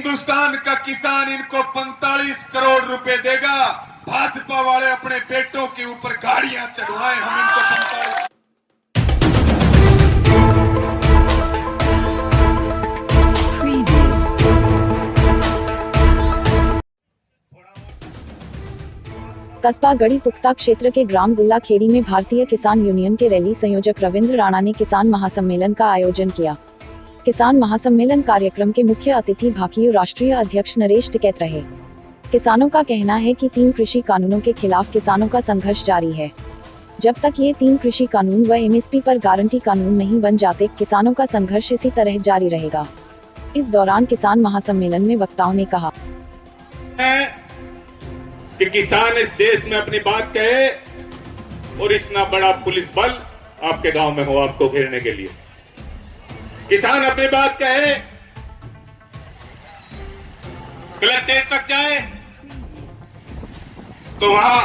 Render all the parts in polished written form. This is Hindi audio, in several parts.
हिंदुस्तान का किसान इनको 45 करोड़ रुपए देगा। भाजपा वाले अपने बेटों के ऊपर गाड़ियां चढ़वाएं, हम इनको 45। कस्बा गढ़ी पुख्ता क्षेत्र के ग्राम दुल्ला खेड़ी में भारतीय किसान यूनियन के रैली संयोजक रविंद्र राणा ने किसान महासम्मेलन का आयोजन किया। किसान महासम्मेलन कार्यक्रम के मुख्य अतिथि भाकियू राष्ट्रीय अध्यक्ष नरेश टिकैत रहे। किसानों का कहना है कि 3 कृषि कानूनों के खिलाफ किसानों का संघर्ष जारी है। जब तक ये 3 कृषि कानून व एमएसपी पर गारंटी कानून नहीं बन जाते, किसानों का संघर्ष इसी तरह जारी रहेगा। इस दौरान किसान महासम्मेलन में वक्ताओं ने कहा कि किसान इस देश में अपनी बात कहे और इतना बड़ा पुलिस बल आपके गांव में हो आपको घेरने के लिए। किसान अपनी बात कहे, कलेक्ट्रेट तक जाए तो वहां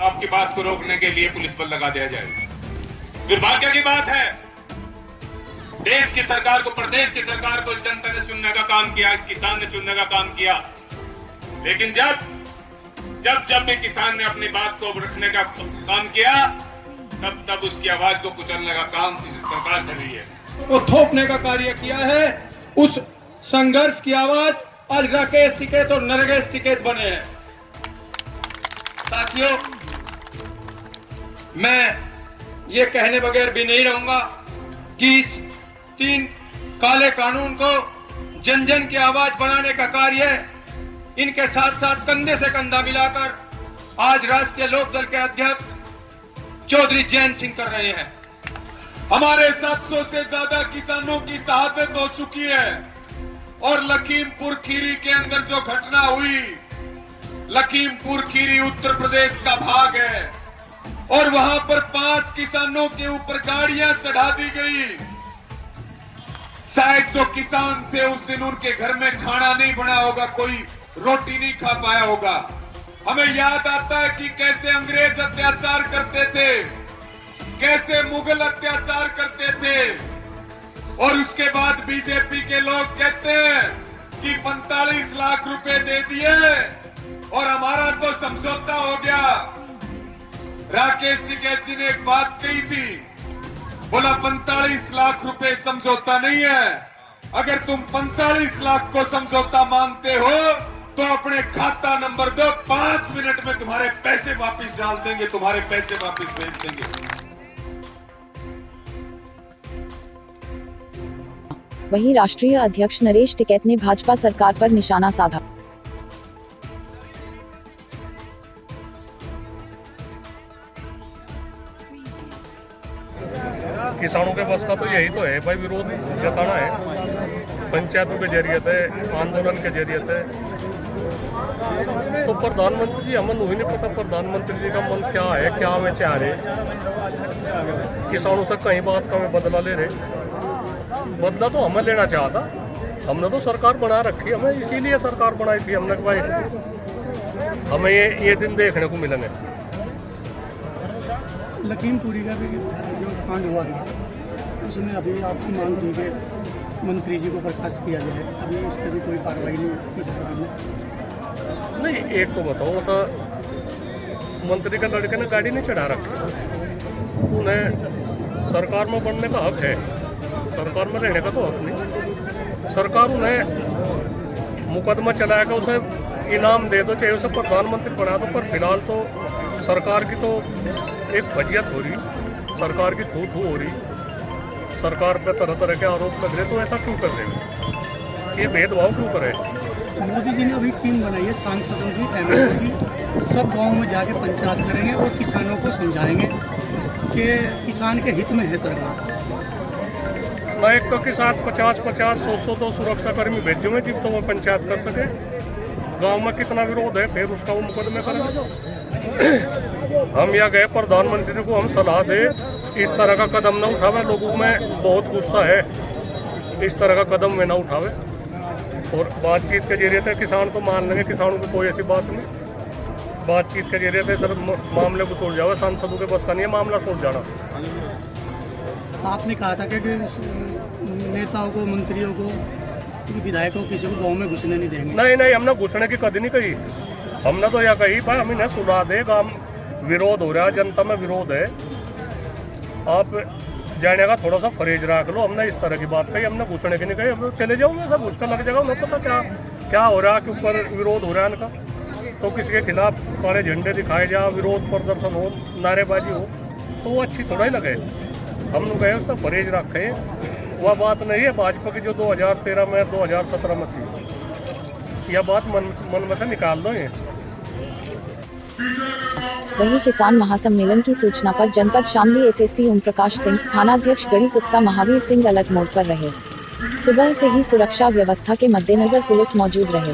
आपकी बात को रोकने के लिए पुलिस बल लगा दिया जाए। दुर्भाग्य की बात है, देश की सरकार को, प्रदेश की सरकार को जनता ने चुनने का काम किया, इस किसान ने चुनने का काम किया, लेकिन जब भी किसान ने अपनी बात को रखने का काम किया, तब उसकी आवाज को कुचलने का काम इस सरकार कर रही है, को थोपने का कार्य किया है। उस संघर्ष की आवाज आज राकेश टिकैत और नरेश टिकैत बने हैं। साथियों, मैं ये कहने बगैर भी नहीं रहूंगा कि इस 3 काले कानून को जन जन की आवाज बनाने का कार्य इनके साथ साथ कंधे से कंधा मिलाकर आज राष्ट्रीय लोकदल के अध्यक्ष चौधरी जैन सिंह कर रहे हैं। हमारे 700 से ज्यादा किसानों की शहादत हो चुकी है और लखीमपुर खीरी के अंदर जो घटना हुई, लखीमपुर खीरी उत्तर प्रदेश का भाग है और वहां पर 5 किसानों के ऊपर गाड़ियां चढ़ा दी गई। शायद जो किसान थे उस दिन उनके घर में खाना नहीं बना होगा, कोई रोटी नहीं खा पाया होगा। हमें याद आता है कि कैसे अंग्रेज अत्याचार करते थे, कैसे मुगल अत्याचार करते थे, और उसके बाद बीजेपी के लोग कहते हैं कि 45 लाख रुपए दे दिए और हमारा तो समझौता हो गया। राकेश टिकैत जी ने एक बात कही थी, बोला 45 लाख रुपए समझौता नहीं है। अगर तुम 45 लाख को समझौता मानते हो तो अपने खाता नंबर दो, 5 मिनट में तुम्हारे पैसे वापस डाल देंगे, तुम्हारे पैसे वापस भेज देंगे। वहीं राष्ट्रीय अध्यक्ष नरेश टिकैत ने भाजपा सरकार पर निशाना साधा। किसानों के बस का तो यही तो है भाई, विरोध जताना है पंचायतों के जरिए से, आंदोलन के जरिए से। तो प्रधानमंत्री जी, हमें नहीं पता प्रधानमंत्री जी का मन क्या है, क्या वे चाह रहे। किसानों से कहीं बात का में बदला ले रहे। बदला तो हमें लेना चाहता, हमने तो सरकार बना रखी, हमें इसीलिए सरकार बनाई थी हमने, भाई हमें ये दिन देखने को मिलेंगे। लखीमपुरी का भी जो कांड हुआ है उसमें अभी आपकी मांग की कि मंत्री जी को बर्खास्त किया जाए, अभी इस पर भी कोई कार्रवाई नहीं की सरकार ने। नहीं, एक तो बताओ सर, मंत्री का लड़के ने गाड़ी नहीं चढ़ा रखी, उन्हें सरकार में बनने का हक है, सरकार में रहने का तो हक नहीं। सरकार उन्हें मुकदमा चलाएगा, उसे इनाम दे दो, चाहे उसे प्रधानमंत्री बना दो, पर फिलहाल तो सरकार की तो एक फजियत हो रही, सरकार की थू हो रही, सरकार पर तरह तरह के आरोप लग रहे। तो ऐसा क्यों कर रहे, ये भेदभाव क्यों करे? मोदी जी ने अभी टीम बनाई है सांसदों की, एमएलए की, सब गाँव में जाके पंचायत करेंगे और किसानों को समझाएंगे कि किसान के हित में है सरकार। मैं एक तो किसान 50-50, 100 तो सुरक्षाकर्मी भेजो में जिब तो वो पंचायत कर सके। गांव में कितना विरोध है, फिर उसका वो मुकदमे करेंगे। हम यहाँ गए, प्रधानमंत्री को हम सलाह दे इस तरह का कदम न उठावे, लोगों में बहुत गुस्सा है, इस तरह का कदम में न उठावे। और बातचीत के जरिए से किसान तो मान लेंगे, किसानों को कोई ऐसी बात नहीं, बातचीत के जरिए से सर मामले को सोच जाओ। सांसदों के बस का नहीं है मामला सोच जाना। आपने कहा था कि नेताओं को, मंत्रियों को कि विधायकों किसी को गांव में घुसने नहीं देंगे। नहीं, हमने घुसने की कभी नहीं कही। हमने तो यह कही भाई हम इन्हें सुना दे, काम विरोध हो रहा है, जनता में विरोध है, आप जाने का थोड़ा सा फरेज रख लो। हमने इस तरह की बात कही, हमने घुसने की नहीं कही। हम चले जाऊंगे, सब उसका लग जाएगा, उन्हें पता क्या हो रहा है, के ऊपर विरोध हो रहा है इनका। तो किसी के खिलाफ काले झंडे दिखाए जा, विरोध प्रदर्शन हो, नारेबाजी हो, तो वो अच्छी थोड़ा ही लगे। हम लोग गए उसका फरेज रखे, वह बात नहीं है भाजपा की जो 2013 में 2017 में थी। यह बात मन में से निकाल दो ये। वहीं किसान महासम्मेलन की सूचना पर जनपद शामली एसएसपी ओम प्रकाश सिंह, थानाध्यक्ष गढ़ी पुख्ता महावीर सिंह अलर्ट मोड पर रहे। सुबह से ही सुरक्षा व्यवस्था के मद्देनजर पुलिस मौजूद रहे।